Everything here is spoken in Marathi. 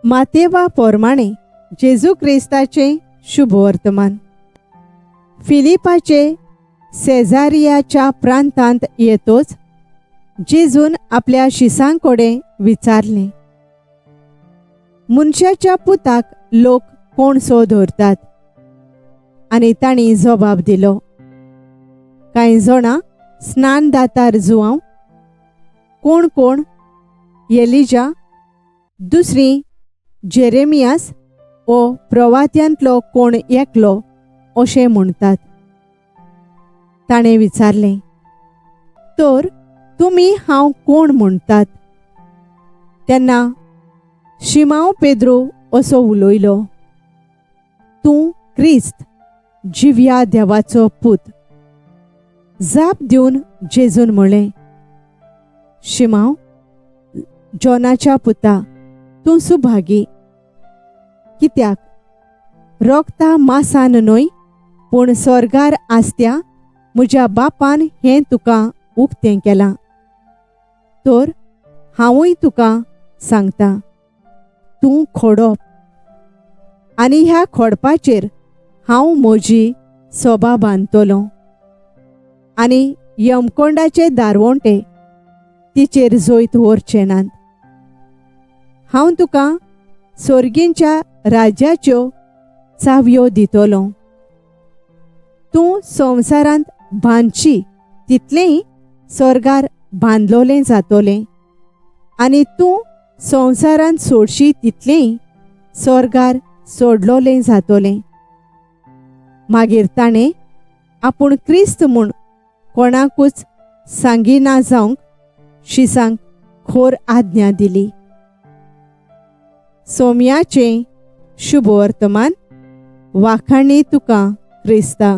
मातेवा पोरमाणे जेजू क्रिस्ताचे शुभ वर्तमान. फिलिपाचे सेजारियाच्या प्रांतांत येतोच जेजून आपल्या शिसांकोडे विचारले, मनशाच्या पुताक लोक कोण सो धरतात? आनी तांणी जबाब दिलो, कांय जाणां स्नानदातार जुवांव, कोण कोण एलिजा, दुसरी जेरेमियास ओ प्रवाद्यांतलो कोण एकलो अशें म्हणटात. ताणें विचारलें, तर तुमी हांव कोण म्हणटात? तेन्ना शिमाव पेद्रो असो उलयलो, तूं क्रिस्त, जिव्या देवाचो पूत. जाप दिवन जेजून म्हळें, शिमाव, जोनाच्या पुता, तूं सुभागी, कित्याक रोगता मासान न्हय पूण स्वर्गार आसत्या म्हज्या बापान हें तुका उक्तें केलां. तर हांवूय तुका सांगता, तूं खोडप, आनी ह्या खोडपाचेर हांव म्हजी सोबा बांदतलों, आनी यमकोंडाचे दारवोंटे तिचेर जैत व्हरचे नात. हांव तुका स्वर्गींच्या राज्याच्यो चावयो दितलो. तूं संवसारांत बांदची तितलेंय स्वर्गार बांदलोलें जातोलें, आनी तूं संवसारांत सोडशी तितलेंय स्वर्गार सोडलोलें जातोलें. मागीर ताणें आपूण क्रिस्त म्हूण कोणाकूच सांगिना जावंक शिसांक खोर आज्ञा दिली. सोमयाचें शुभ वर्तमान. वाखाणी तुका क्रिस्ता.